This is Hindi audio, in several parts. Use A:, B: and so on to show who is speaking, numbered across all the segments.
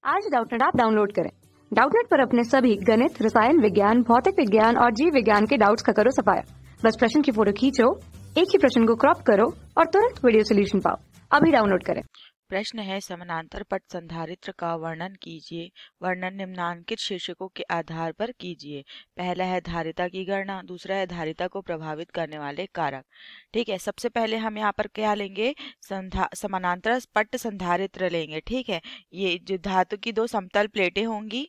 A: आज डाउटनेट ऐप डाउनलोड करें। डाउटनेट पर अपने सभी गणित, रसायन विज्ञान, भौतिक विज्ञान और जीव विज्ञान के डाउट्स का करो सफाया। बस प्रश्न की फोटो खींचो, एक ही प्रश्न को क्रॉप करो और तुरंत वीडियो सोल्यूशन पाओ। अभी डाउनलोड करें।
B: प्रश्न है, समानांतर पट संधारित्र का वर्णन कीजिए। वर्णन निम्नांकित शीर्षकों के आधार पर कीजिए। पहला है धारिता की गणना, दूसरा है धारिता को प्रभावित करने वाले कारक। ठीक है, सबसे पहले हम यहाँ पर क्या लेंगे, समानांतर पट संधारित्र लेंगे। ठीक है, ये जो धातु की दो समतल प्लेटें होंगी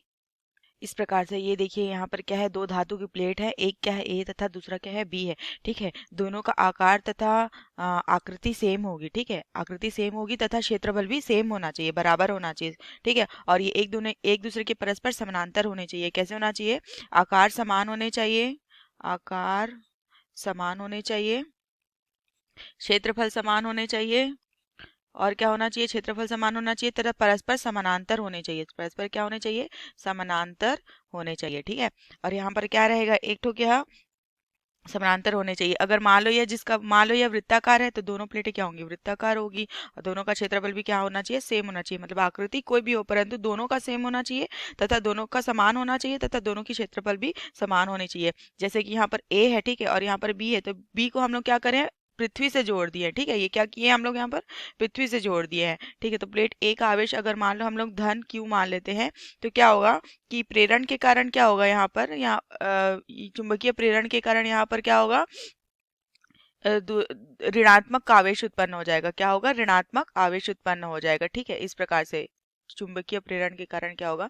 B: इस प्रकार से, ये देखिए यहाँ पर क्या है, दो धातु की प्लेट है, एक क्या है ए तथा दूसरा क्या है बी है। ठीक है, दोनों का आकार तथा आकृति सेम होगी। ठीक है, आकृति सेम होगी तथा क्षेत्रफल भी सेम होना चाहिए, बराबर होना चाहिए। ठीक है, और ये एक दूसरे के परस्पर समानांतर होने चाहिए। कैसे होना चाहिए, आकार समान होने चाहिए, आकार समान होने चाहिए, क्षेत्रफल समान होने चाहिए, और क्या होना चाहिए, क्षेत्रफल समान होना चाहिए तथा परस्पर समानांतर होने चाहिए। परस्पर क्या होने चाहिए, समानांतर होने चाहिए। ठीक है, और यहाँ पर क्या रहेगा, एक ठो क्या समानांतर होने चाहिए। अगर मान लो यह वृत्ताकार है तो दोनों प्लेटें क्या होंगी, वृत्ताकार होगी, और दोनों का क्षेत्रफल भी क्या होना चाहिए, सेम होना चाहिए। मतलब आकृति कोई भी हो परंतु दोनों का सेम होना चाहिए तथा दोनों का समान होना चाहिए तथा दोनों की क्षेत्रफल भी समान होनी चाहिए। जैसे कि यहाँ पर ए है, ठीक है, और यहाँ पर बी है, तो बी को हम लोग क्या करें, पृथ्वी से जोड़ दिए। ठीक है, ये क्या किए हम लोग यहाँ पर, पृथ्वी से जोड़ दिए हैं। ठीक है, तो प्लेट ए का आवेश अगर मान लो हम लोग धन क्यू मान लेते हैं तो क्या होगा कि प्रेरण के कारण क्या होगा, यहाँ पर चुंबकीय प्रेरण के कारण यहाँ पर क्या होगा, ऋणात्मक आवेश उत्पन्न हो जाएगा। क्या होगा, ऋणात्मक आवेश उत्पन्न हो जाएगा। ठीक है, इस प्रकार से चुंबकीय प्रेरण के कारण क्या होगा,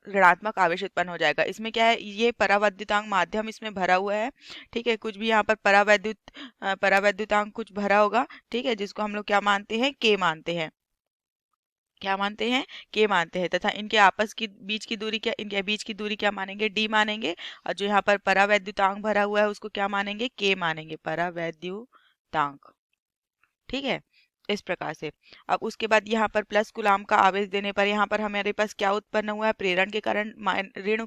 B: ऋणात्मक आवेश उत्पन्न हो जाएगा। इसमें क्या है, ये परावैद्युतांक माध्यम इसमें भरा हुआ है। ठीक है, कुछ भी यहाँ पर परावैद्युतांक कुछ भरा होगा। ठीक है, जिसको हम लोग क्या मानते हैं, के मानते हैं। क्या मानते हैं, के मानते हैं, तथा इनके आपस की बीच की दूरी क्या, इनके बीच की दूरी क्या मानेंगे, डी मानेंगे, और जो यहाँ पर परावैद्युतांक भरा हुआ है उसको क्या मानेंगे, के मानेंगे, परावैद्युतांक। ठीक है, इस प्रकार से। अब उसके बाद यहाँ पर प्लस कुलाम का आवेश देने पर यहाँ पर हमारे पास क्या उत्पन्न हुआ है, प्रेरण के कारण ऋण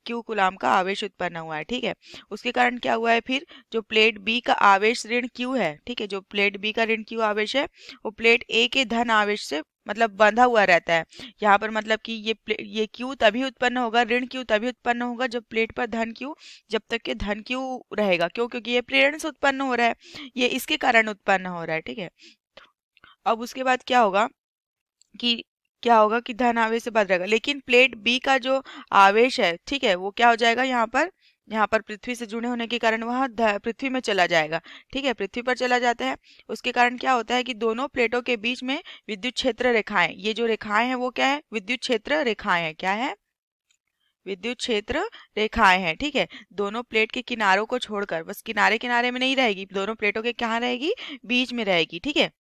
B: क्यू कुलाम का आवेश उत्पन्न हुआ है। ठीक है, उसके कारण क्या हुआ है, फिर जो प्लेट बी का आवेश ऋण क्यू है, ठीक है, जो प्लेट बी का ऋण क्यू आवेश है वो प्लेट ए के धन आवेश से मतलब बंधा हुआ रहता है। यहाँ पर मतलब कि ये क्यू तभी उत्पन्न होगा, ऋण क्यू तभी उत्पन्न होगा जब प्लेट पर धन क्यू, जब तक कि धन क्यू रहेगा। क्यों, क्योंकि ये प्रेरण से उत्पन्न हो रहा है, ये इसके कारण उत्पन्न हो रहा है। ठीक है, अब उसके बाद क्या होगा कि धन आवेश से बंध रहेगा, लेकिन प्लेट बी का जो आवेश है, ठीक है, वो क्या हो जाएगा, यहाँ पर पृथ्वी से जुड़े होने के कारण वह पृथ्वी में चला जाएगा। ठीक है, पृथ्वी पर चला जाता है। उसके कारण क्या होता है कि दोनों प्लेटों के बीच में विद्युत क्षेत्र रेखाएं, ये जो रेखाएं हैं वो क्या है, विद्युत क्षेत्र रेखाएं हैं। क्या है, विद्युत क्षेत्र रेखाएं हैं। ठीक है, दोनों प्लेट के किनारों को छोड़कर, बस किनारे किनारे में नहीं रहेगी, दोनों प्लेटों के कहाँ रहेगी, बीच में रहेगी। ठीक है,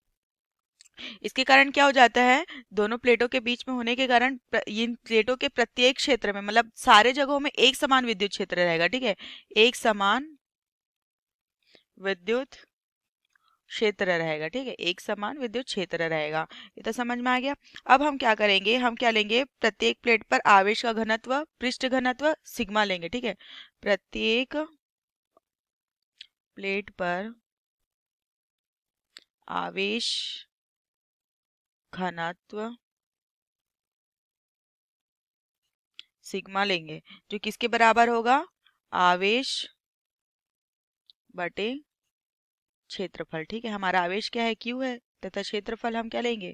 B: इसके कारण क्या हो जाता है, दोनों प्लेटों के बीच में होने के कारण इन प्लेटों के प्रत्येक क्षेत्र में मतलब सारे जगहों में एक समान विद्युत क्षेत्र रहेगा। ठीक है, एक समान विद्युत क्षेत्र रहेगा। ठीक है, एक समान विद्युत क्षेत्र रहेगा। ये तो समझ में आ गया। अब हम क्या करेंगे, हम क्या लेंगे, प्रत्येक प्लेट पर आवेश का घनत्व, पृष्ठ घनत्व सिग्मा लेंगे। ठीक है, प्रत्येक प्लेट पर आवेश घनत्व सिग्मा लेंगे, जो किसके बराबर होगा, आवेश बटे क्षेत्रफल। ठीक है, हमारा आवेश क्या है, क्यू है, तथा क्षेत्रफल हम क्या लेंगे,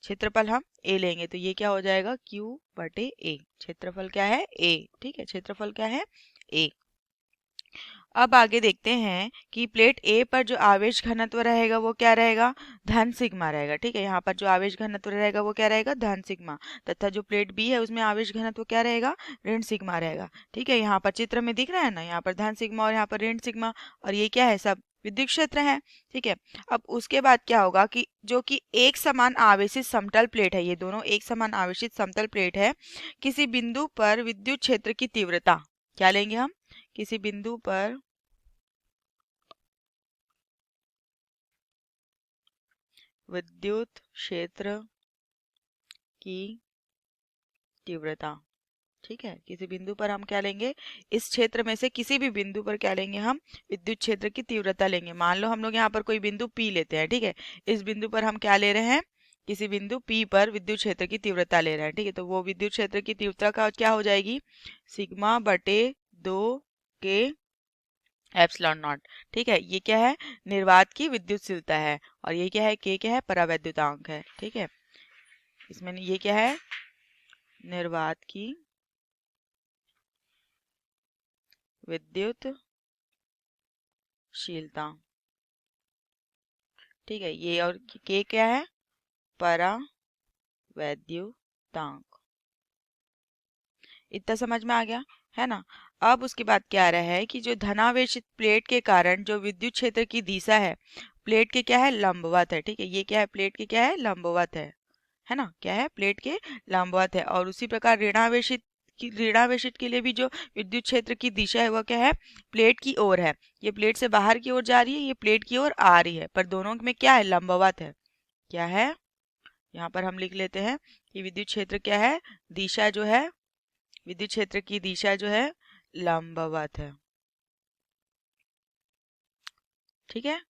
B: क्षेत्रफल हम ए लेंगे। तो ये क्या हो जाएगा, क्यू बटे ए, क्षेत्रफल क्या है, ए। ठीक है, क्षेत्रफल क्या है, ए। अब आगे देखते हैं कि प्लेट ए पर जो आवेश घनत्व रहेगा वो क्या रहेगा, धन सिग्मा रहेगा। ठीक है, यहाँ पर जो आवेश घनत्व रहेगा वो क्या रहेगा, धन सिग्मा, तथा जो प्लेट बी है उसमें आवेश घनत्व क्या रहेगा, ऋण सिग्मा रहेगा। ठीक है, यहाँ पर चित्र में दिख रहा है ना, यहाँ पर धन सिग्मा और यहाँ पर ऋण सिग्मा, और ये क्या है, सब विद्युत क्षेत्र है। ठीक है, अब उसके बाद क्या होगा कि जो कि एक समान आवेशित समतल प्लेट है, ये दोनों एक समान आवेशित समतल प्लेट है, किसी बिंदु पर विद्युत क्षेत्र की तीव्रता क्या लेंगे हम, किसी बिंदु पर विद्युत क्षेत्र की तीव्रता। ठीक है, किसी बिंदु पर हम क्या लेंगे, इस क्षेत्र में से किसी भी बिंदु पर क्या लेंगे हम, विद्युत क्षेत्र की तीव्रता लेंगे। मान लो हम लोग यहाँ पर कोई बिंदु पी लेते हैं। ठीक है, इस बिंदु पर हम क्या ले रहे हैं, किसी बिंदु P पर विद्युत क्षेत्र की तीव्रता ले रहे हैं, ठीक है, तो वो विद्युत क्षेत्र की तीव्रता का क्या हो जाएगी, सिग्मा बटे 2 के एप्सिलॉन नॉट। ठीक है, ये क्या है, निर्वात की विद्युतशीलता है, और ये क्या है, के क्या है, परावैद्युतांक है। ठीक है, इसमें ये क्या है, निर्वात की विद्युतशीलता। ठीक है, ये और के क्या है, परावैद्युतांक। इतना समझ में आ गया है ना। अब उसके बाद क्या आ रहा है कि जो धनावेशित प्लेट के कारण जो विद्युत क्षेत्र की दिशा है प्लेट के क्या है, लंबवत है। ठीक है, ये क्या है, प्लेट के क्या है, लंबवत है ना, क्या है, प्लेट के लंबवत है। और उसी प्रकार ऋणावेशित के लिए भी जो विद्युत क्षेत्र की दिशा है वह क्या है, प्लेट की ओर है। ये प्लेट से बाहर की ओर जा रही है, ये प्लेट की ओर आ रही है, पर दोनों में क्या है, लंबवत है। क्या है, यहाँ पर हम लिख लेते हैं कि विद्युत क्षेत्र क्या है, दिशा जो है, विद्युत क्षेत्र की दिशा जो है लंबवत है। ठीक है,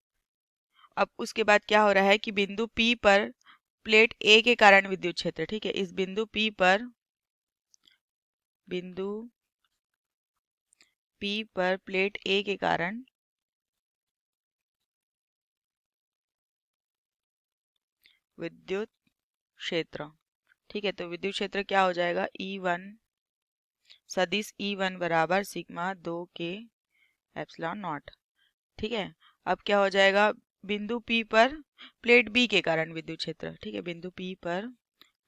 B: अब उसके बाद क्या हो रहा है कि बिंदु P पर प्लेट A के कारण विद्युत क्षेत्र, ठीक है, इस बिंदु P पर प्लेट A के कारण विद्युत क्षेत्र। ठीक है, तो विद्युत क्षेत्र क्या हो जाएगा, E1 सदिश E1 बराबर सिग्मा 2 के एप्सिलॉन नॉट। ठीक है, अब क्या हो जाएगा, बिंदु P पर प्लेट B के कारण विद्युत क्षेत्र। ठीक है, बिंदु P पर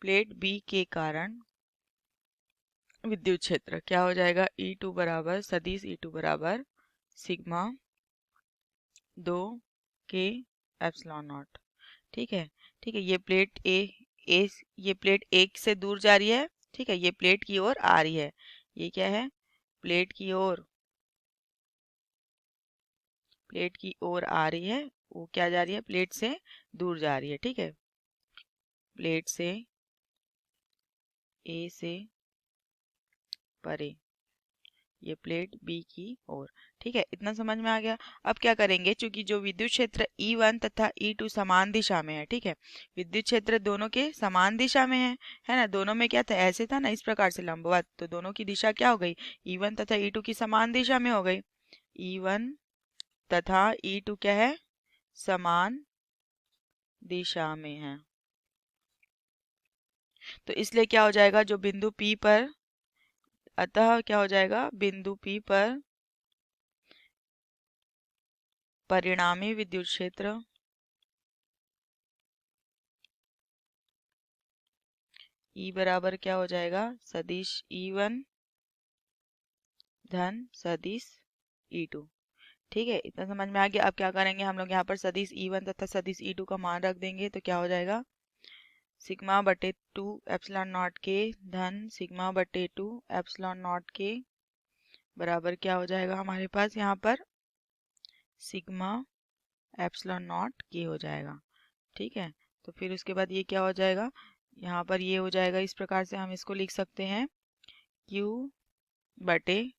B: प्लेट B के कारण विद्युत क्षेत्र क्या हो जाएगा, E2 बराबर सदिश E2 बराबर सिग्मा 2 के एप्सिलॉन नॉट। ठीक है, ठीक है, ये प्लेट ये प्लेट एक से दूर जा रही है। ठीक है, ये प्लेट की ओर आ रही है, ये क्या है, प्लेट की ओर आ रही है, वो क्या जा रही है, प्लेट से दूर जा रही है। ठीक है, प्लेट से ए से परे, ये प्लेट बी की ओर। ठीक है, इतना समझ में आ गया। अब क्या करेंगे, चूंकि जो विद्युत क्षेत्र E1 तथा E2 समान दिशा में है, ठीक है, विद्युत क्षेत्र दोनों के समान दिशा में है ना, दोनों में क्या था, ऐसे था ना, इस प्रकार से लंबवत, तो दोनों की दिशा क्या हो गई, E1 तथा E2 की समान दिशा में हो गई। E1 तथा E2 क्या है, समान दिशा में है, तो इसलिए क्या हो जाएगा, जो बिंदु P पर, अतः क्या हो जाएगा, बिंदु P पर परिणामी विद्युत क्षेत्र E बराबर क्या हो जाएगा, सदिश E1 धन सदिश E2। ठीक है, इतना समझ में आ गया। अब क्या करेंगे हम लोग, यहाँ पर सदिश E1 तथा सदिश E2 का मान रख देंगे, तो क्या हो जाएगा, सिग्मा बटे 2 एप्सिलॉन नॉट के धन सिग्मा बटे 2 एप्सिलॉन नॉट के बराबर क्या हो जाएगा, हमारे पास यहाँ पर सिग्मा एप्सिलॉन नॉट के हो जाएगा। ठीक है, तो फिर उसके बाद ये क्या हो जाएगा, यहाँ पर ये हो जाएगा, इस प्रकार से हम इसको लिख सकते हैं, Q बटे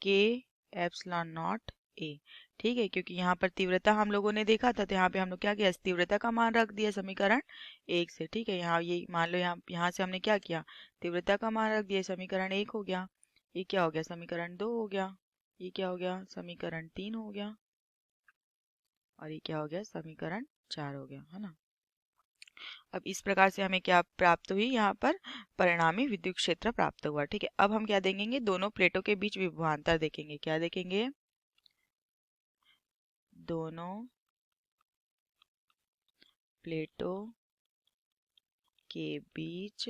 B: के एप्सिलॉन नॉट ए। ठीक है, क्योंकि यहाँ पर तीव्रता हम लोगों ने देखा था, तो यहाँ पे हम लोग क्या किया, तीव्रता का मान रख दिया समीकरण 1 से। ठीक है, यहाँ ये मान लो, यहाँ से हमने क्या किया, तीव्रता का मान रख दिया, समीकरण 1 हो गया, ये क्या हो गया, समीकरण 2 हो गया, ये क्या हो गया, समीकरण 3 हो गया, और ये क्या हो गया, समीकरण 4 हो गया, है ना। अब इस प्रकार से हमें क्या प्राप्त हुई, यहाँ पर परिणामी विद्युत क्षेत्र प्राप्त हुआ। ठीक है, अब हम क्या देखेंगे, दोनों प्लेटों के बीच विभवांतर देखेंगे। क्या देखेंगे, दोनों प्लेटों के बीच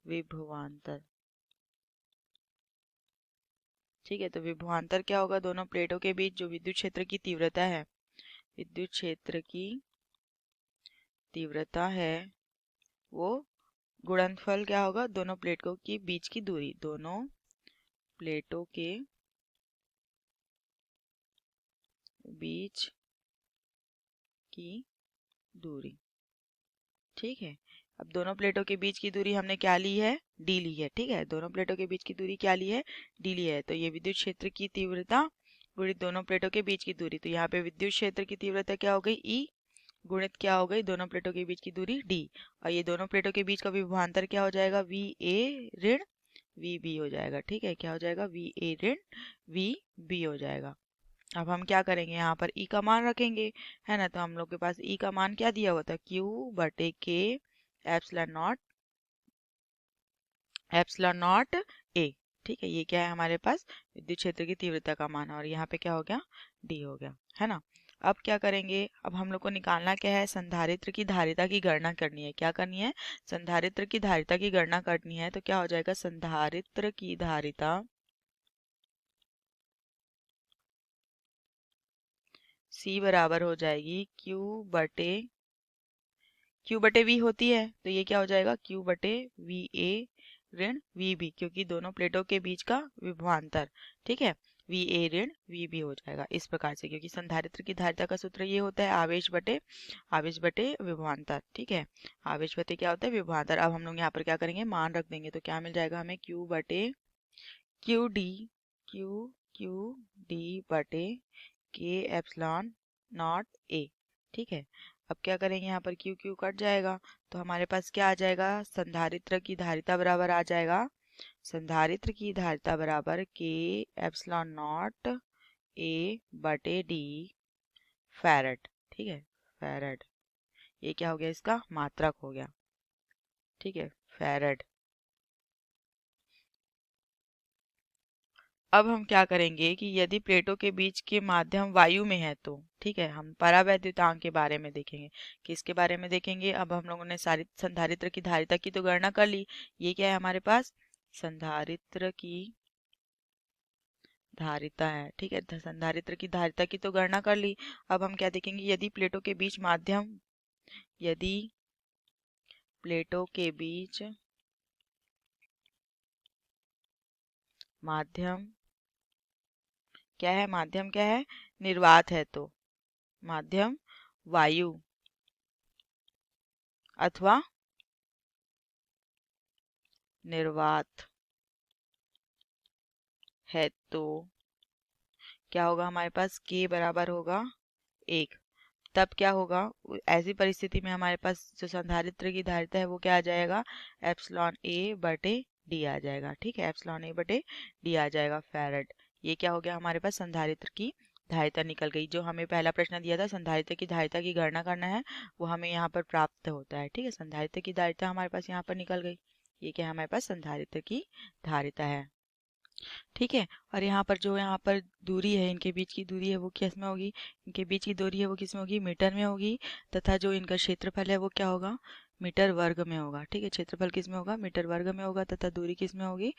B: विभवांतर। ठीक है, तो विभवांतर क्या होगा, दोनों प्लेटों के बीच जो विद्युत क्षेत्र की तीव्रता है, विद्युत क्षेत्र की तीव्रता है, वो गुणनफल क्या होगा, दोनों प्लेटों के बीच की दूरी, दोनों प्लेटों के बीच की दूरी। ठीक है, अब दोनों प्लेटों के बीच की दूरी हमने क्या ली है, डी ली है। ठीक है, दोनों प्लेटों के बीच की दूरी क्या ली है, डी ली है, तो ये विद्युत क्षेत्र की तीव्रता गुणित दोनों प्लेटों के बीच की दूरी, तो यहाँ पे विद्युत क्षेत्र की तीव्रता क्या हो गई, ई, गुणित क्या हो गई, दोनों प्लेटों के बीच की दूरी d, और ये दोनों प्लेटों के बीच का विभवांतर क्या हो जाएगा, VA ऋण VB हो जाएगा। ठीक है, क्या हो जाएगा, VA ऋण VB हो जाएगा। अब हम क्या करेंगे, यहाँ पर E का मान रखेंगे, है ना। तो हम लोग के पास E का मान क्या दिया हुआ था, Q/K एप्सिलॉन नॉट A। ठीक है, ये क्या है हमारे पास, विद्युत क्षेत्र की तीव्रता का मान, और यहाँ पे क्या हो गया, D हो गया, है ना। अब क्या करेंगे, अब हम लोग को निकालना क्या है, संधारित्र की धारिता की गणना करनी है। क्या करनी है, संधारित्र की धारिता की गणना करनी है। तो क्या हो जाएगा, संधारित्र की धारिता C बराबर हो जाएगी Q बटे V होती है, तो ये क्या हो जाएगा, Q/VA ऋण VB, क्योंकि दोनों प्लेटों के बीच का विभवांतर। ठीक है, VA ऋण VB हो जाएगा इस प्रकार से, क्योंकि संधारित्र की धारिता का सूत्र ये होता है आवेश बटे विभवांतर। ठीक है, आवेश बटे क्या होता है, विभवांतर। अब हम लोग यहाँ पर क्या करेंगे, मान रख देंगे, तो क्या मिल जाएगा हमें, Q/D एप्सिलॉन नॉट A। ठीक है, अब क्या करेंगे, यहाँ पर Q कट जाएगा, तो हमारे पास क्या आ जाएगा, संधारित्र की धारिता बराबर आ जाएगा, संधारित्र की धारिता बराबर K epsilon not A/D farad. ठीक है, फैरड, ये क्या हो गया, इसका मात्रक हो गया। ठीक है, फैरड। अब हम क्या करेंगे कि यदि प्लेटों के बीच के माध्यम वायु में है तो, ठीक है, हम परावैद्युतांक के बारे में देखेंगे। किसके बारे में देखेंगे, अब हम लोगों ने सारी संधारित्र की धारिता की तो गणना कर ली। ये क्या है हमारे पास, संधारित्र की धारिता है। ठीक है, संधारित्र की धारिता की तो गणना कर ली। अब हम क्या देखेंगे, यदि प्लेटों के बीच माध्यम क्या है, माध्यम क्या है, निर्वात है, तो माध्यम वायु अथवा निर्वात है, तो क्या होगा, हमारे पास K बराबर होगा 1। तब क्या होगा, ऐसी परिस्थिति में हमारे पास जो संधारित्र की धारिता है वो क्या आ जाएगा, एप्सिलॉन A/D आ जाएगा। ठीक है, एप्सिलॉन A/D आ जाएगा फैरड। ये क्या हो गया, हमारे पास संधारित्र की धारिता निकल गई। जो हमें पहला प्रश्न दिया था संधारित्र की धारिता की गणना करना है, वो हमें यहाँ पर प्राप्त होता है। ठीक है, संधारित्र की धारिता हमारे पास यहाँ पर निकल गई। ये क्या है, हमारे पास संधारित्र की धारिता है। ठीक है, और यहाँ पर दूरी है, इनके बीच की दूरी है वो किस में होगी, इनके बीच की दूरी है वो किस में होगी, मीटर में होगी, तथा जो इनका क्षेत्रफल है वो क्या होगा, मीटर वर्ग में होगा। ठीक है, क्षेत्रफल किस में होगा, मीटर वर्ग में होगा, तथा दूरी किस में होगी,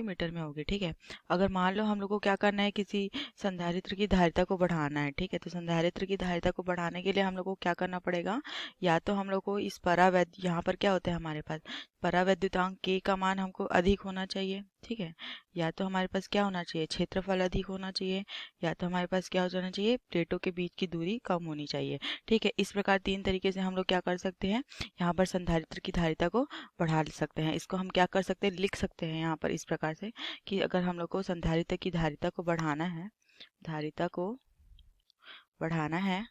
B: मीटर में होगी। ठीक है, अगर मान लो हम लोग को क्या करना है, किसी संधारित्र की धारिता को बढ़ाना है। ठीक है, तो संधारित्र की धारिता को बढ़ाने के लिए हम लोग को क्या करना पड़ेगा, या तो हम लोग को इस परावैद्य, यहाँ पर क्या होता है हमारे पास, परावैद्युतांक K का मान हमको अधिक होना चाहिए। ठीक है, या तो हमारे पास क्या होना चाहिए, क्षेत्रफल अधिक होना चाहिए, या तो हमारे पास क्या हो जाना चाहिए, प्लेटों के बीच की दूरी कम होनी चाहिए। ठीक है, इस प्रकार तीन तरीके से हम लोग क्या कर सकते हैं, यहाँ पर संधारित्र की धारिता को बढ़ा सकते हैं। इसको हम क्या कर सकते हैं, लिख सकते हैं यहाँ पर इस प्रकार से कि अगर हम लोग को संधारित्र की धारिता को बढ़ाना है, धारिता को बढ़ाना है,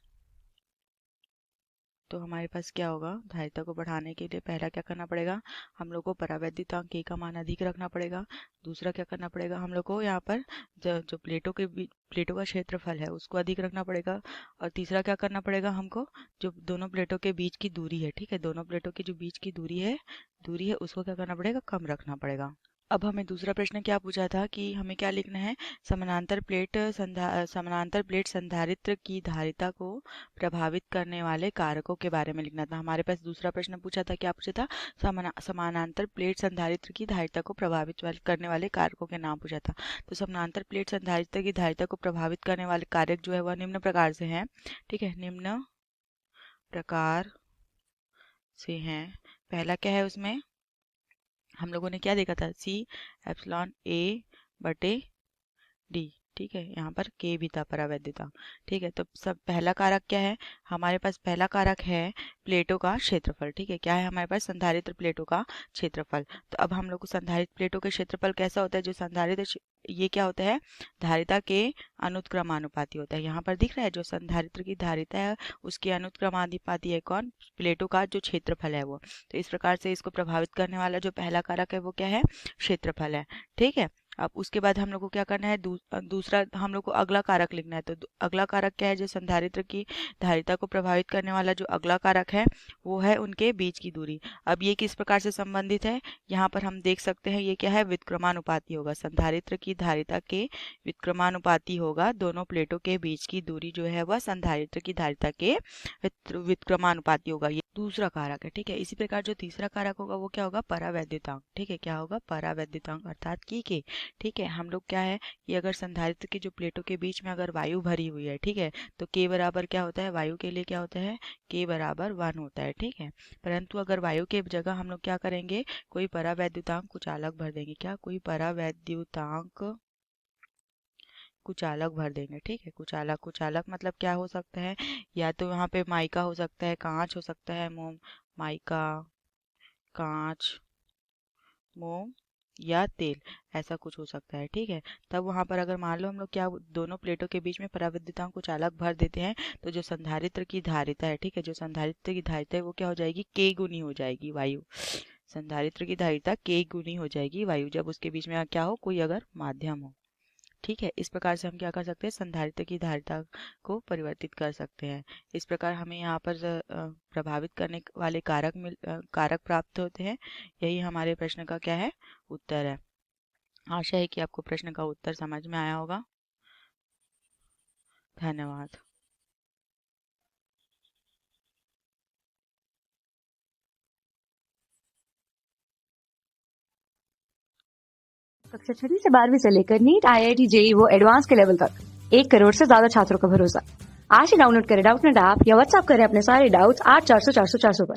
B: तो हमारे पास क्या होगा, धारिता को बढ़ाने के लिए पहला क्या करना पड़ेगा, हम लोग को परावैद्युतांक K का मान अधिक रखना पड़ेगा। दूसरा क्या करना पड़ेगा, हम लोग को यहाँ पर जो प्लेटों का क्षेत्रफल है उसको अधिक रखना पड़ेगा। और तीसरा क्या करना पड़ेगा हमको, जो दोनों प्लेटों के बीच की दूरी है, ठीक है, दोनों प्लेटों की जो बीच की दूरी है उसको क्या करना पड़ेगा, कम रखना पड़ेगा। अब हमें दूसरा प्रश्न क्या पूछा था कि हमें क्या लिखना है, समानांतर प्लेट संधारित्र की धारिता को प्रभावित करने वाले कारकों के बारे में लिखना था। हमारे पास दूसरा प्रश्न पूछा था, क्या पूछा था, समानांतर प्लेट संधारित्र की धारिता को प्रभावित करने वाले कारकों के नाम पूछा था। तो समानांतर प्लेट संधारित्र की धारिता को प्रभावित करने वाले कारक जो है वह निम्न प्रकार से हैं। ठीक है, निम्न प्रकार से हैं। पहला क्या है, उसमें हम लोगों ने क्या देखा था, C एप्सिलॉन A/D। ठीक है, यहाँ पर के भी था परावैद्युतांक। ठीक है, तो सब पहला कारक क्या है, हमारे पास पहला कारक है प्लेटों का क्षेत्रफल। ठीक है, क्या है हमारे पास, संधारित्र प्लेटों का क्षेत्रफल। तो अब हम लोग को संधारित्र प्लेटों का क्षेत्रफल कैसा होता है, जो संधारित्र, ये क्या होता है, धारिता के अनुत्क्रमानुपाती होता है। यहाँ पर दिख रहा है जो संधारित्र की धारिता है उसके अनुत्क्रमानुपाती है कौन, प्लेटों का जो क्षेत्रफल है वो। तो इस प्रकार से इसको प्रभावित करने वाला जो पहला कारक है वो क्या है, क्षेत्रफल है। ठीक है, अब उसके बाद हम लोग को क्या करना है, दूसरा हम लोग को अगला कारक लिखना है। तो अगला कारक क्या है, जो संधारित्र की धारिता को प्रभावित करने वाला जो अगला कारक है वो है उनके बीच की दूरी। अब ये किस प्रकार से संबंधित है, यहाँ पर हम देख सकते हैं, ये क्या है, व्युत्क्रमानुपाती होगा। संधारित्र की धारिता के व्युत्क्रमानुपाती होगा, दोनों प्लेटों के बीच की दूरी जो है वह संधारित्र की धारिता के व्युत्क्रमानुपाती होगा। ये दूसरा कारक है। ठीक है, इसी प्रकार जो तीसरा कारक होगा वो क्या होगा, परावैद्युतांक। ठीक है, क्या होगा, परावैद्युतांक अर्थात की के। ठीक है, हम लोग क्या है कि अगर संधारित्र की जो प्लेटों के बीच में अगर वायु भरी हुई है, ठीक है, तो के बराबर क्या होता है, वायु के लिए क्या होता है, के बराबर 1 होता है। ठीक है, परंतु अगर वायु के जगह हम लोग क्या करेंगे, कोई परावैद्युतांक कुछ अलग भर देंगे। क्या, कोई परावैद्युतांक कुछ अलग भर देंगे। ठीक है, कुछ अलग मतलब क्या हो सकता है, या तो यहाँ पे माइका हो सकता है, कांच हो सकता है, मोम, माइका, कांच, मोम या तेल, ऐसा कुछ हो सकता है। ठीक है, तब वहां पर अगर मान लो हम लोग क्या दोनों प्लेटों के बीच में परावैद्युतांक कुछ अलग भर देते हैं, तो जो संधारित्र की धारिता है, ठीक है, जो संधारित्र की धारिता है वो क्या हो जाएगी, के गुनी हो जाएगी वायु। संधारित्र की धारिता के गुनी हो जाएगी वायु, जब उसके बीच में क्या हो, कोई अगर माध्यम हो। ठीक है, इस प्रकार से हम क्या कर सकते हैं, संधारित्र की धारिता को परिवर्तित कर सकते हैं। इस प्रकार हमें यहाँ पर प्रभावित करने वाले कारक प्राप्त होते हैं। यही हमारे प्रश्न का क्या है, उत्तर है। आशा है कि आपको प्रश्न का उत्तर समझ में आया होगा। धन्यवाद।
A: कक्षा 6 से 12वीं से लेकर नीट, IIT, JEE वो एडवांस के लेवल तक 1 करोड़ से ज्यादा छात्रों का भरोसा। आज ही डाउनलोड करें डाउटनेट ऐप या व्हाट्सएप करें अपने सारे डाउट्स 8400 400 400 पर।